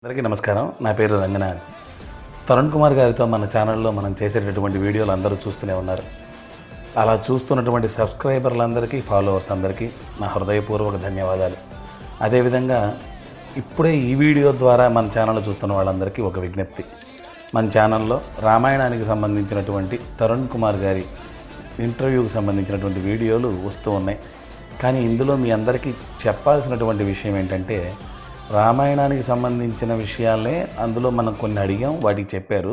అందరికీ నమస్కారం. నా పేరు రంగనాథ్. తరుణ్ కుమార్ గారితో మన ఛానల్లో మనం చేసేటటువంటి వీడియోలు అందరూ చూస్తూనే ఉన్నారు. అలా చూస్తున్నటువంటి సబ్స్క్రైబర్లందరికీ, ఫాలోవర్స్ అందరికీ నా హృదయపూర్వక ధన్యవాదాలు. అదేవిధంగా ఇప్పుడే ఈ వీడియో ద్వారా మన ఛానల్ చూస్తున్న వాళ్ళందరికీ ఒక విజ్ఞప్తి. మన ఛానల్లో రామాయణానికి సంబంధించినటువంటి తరుణ్ కుమార్ గారి ఇంటర్వ్యూకి సంబంధించినటువంటి వీడియోలు వస్తూ ఉన్నాయి. కానీ ఇందులో మీ అందరికీ చెప్పాల్సినటువంటి విషయం ఏంటంటే, రామాయణానికి సంబంధించిన విషయాలే అందులో మనం కొన్ని అడిగాం, వాటికి చెప్పారు.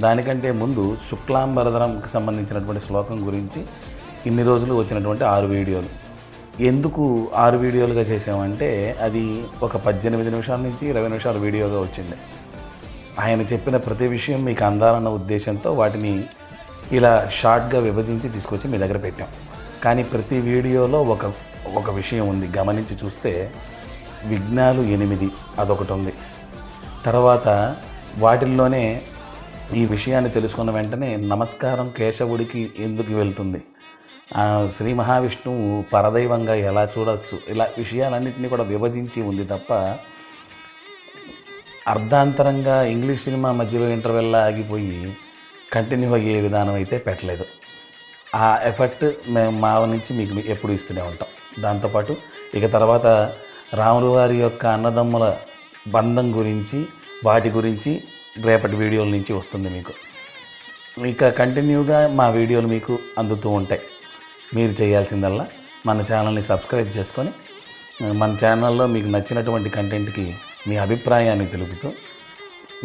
దానికంటే ముందు శుక్లాంబరధరంకి సంబంధించినటువంటి శ్లోకం గురించి ఇన్ని రోజులు వచ్చినటువంటి 6 వీడియోలు. ఎందుకు 6 వీడియోలుగా చేసామంటే, అది ఒక 18 నిమిషాల నుంచి 20 నిమిషాల వీడియోగా వచ్చింది. ఆయన చెప్పిన ప్రతి విషయం మీకు అందాలన్న ఉద్దేశంతో వాటిని ఇలా షార్ట్గా విభజించి తీసుకొచ్చి మీ దగ్గర పెట్టాం. కానీ ప్రతి వీడియోలో ఒక విషయం ఉంది. గమనించి చూస్తే విఘ్నాలు 8 అదొకటి ఉంది. తర్వాత వాటిల్లోనే ఈ విషయాన్ని తెలుసుకున్న వెంటనే నమస్కారం కేశవుడికి ఎందుకు వెళ్తుంది, శ్రీ మహావిష్ణువు పరదైవంగా ఎలా చూడవచ్చు, ఇలా విషయాలన్నింటినీ కూడా విభజించి ఉంది తప్ప అర్ధాంతరంగా ఇంగ్లీష్ సినిమా మధ్యలో ఇంటర్వెల్లా ఆగిపోయి కంటిన్యూ అయ్యే విధానం అయితే పెట్టలేదు. ఆ ఎఫెక్ట్ మేము మా నుంచి మీకు ఎప్పుడు ఇస్తూనే ఉంటాం. దాంతోపాటు ఇక తర్వాత రాముల వారి యొక్క అన్నదమ్ముల బంధం గురించి, వాటి గురించి రేపటి వీడియోల నుంచి వస్తుంది మీకు. ఇక కంటిన్యూగా మా వీడియోలు మీకు అందుతూ ఉంటాయి. మీరు చేయాల్సిందల్లా మన ఛానల్ని సబ్స్క్రైబ్ చేసుకొని మన ఛానల్లో మీకు నచ్చినటువంటి కంటెంట్కి మీ అభిప్రాయాన్ని తెలుపుతూ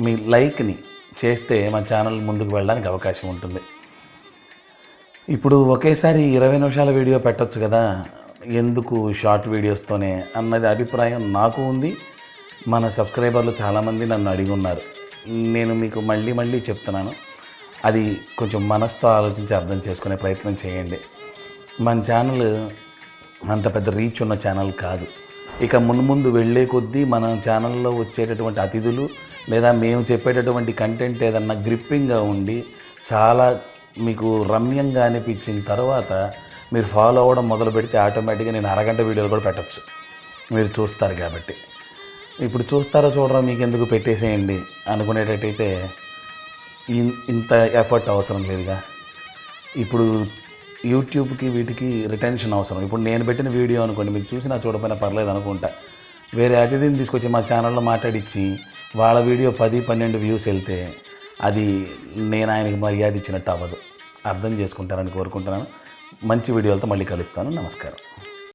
మీ లైక్ని చేస్తే మన ఛానల్ ముందుకు వెళ్ళడానికి అవకాశం ఉంటుంది. ఇప్పుడు ఒకేసారి 20 నిమిషాల వీడియో పెట్టచ్చు కదా, ఎందుకు షార్ట్ వీడియోస్తోనే అన్నది అభిప్రాయం నాకు ఉంది. మన సబ్స్క్రైబర్లు చాలామంది నన్ను అడిగి ఉన్నారు. నేను మీకు మళ్ళీ చెప్తున్నాను, అది కొంచెం మనసుతో ఆలోచించి అర్థం చేసుకునే ప్రయత్నం చేయండి. మన ఛానల్ అంత పెద్ద రీచ్ ఉన్న ఛానల్ కాదు. ఇక ముందు వెళ్ళే కొద్దీ మన ఛానల్లో వచ్చేటటువంటి అతిథులు లేదా మేము చెప్పేటటువంటి కంటెంట్ ఏదన్నా గ్రిప్పింగ్గా ఉండి చాలా మీకు రమ్యంగా అనిపించిన తర్వాత మీరు ఫాలో అవ్వడం మొదలు పెడితే ఆటోమేటిక్గా నేను అరగంట వీడియోలు కూడా పెట్టచ్చు. మీరు చూస్తారు కాబట్టి. ఇప్పుడు చూస్తారో చూడరో మీకు ఎందుకు పెట్టేసేయండి అనుకునేటట్టయితే ఇంత ఎఫర్ట్ అవసరం లేదుగా. ఇప్పుడు యూట్యూబ్కి వీటికి రిటెన్షన్ అవసరం. ఇప్పుడు నేను పెట్టిన వీడియో అనుకోండి, మీరు చూసినా చూడకపోయినా పర్లేదు అనుకుంటా, వేరే అతిథిని తీసుకొచ్చి మా ఛానల్లో మాట్లాడించి వాళ్ళ వీడియో 10-12 వ్యూస్ వెళ్తే అది నేను ఆయనకి మర్యాద ఇచ్చినట్టు అవ్వదు. అర్థం చేసుకుంటారని కోరుకుంటున్నాను. మంచి వీడియోలతో మళ్ళీ కలుస్తాను. నమస్కారం.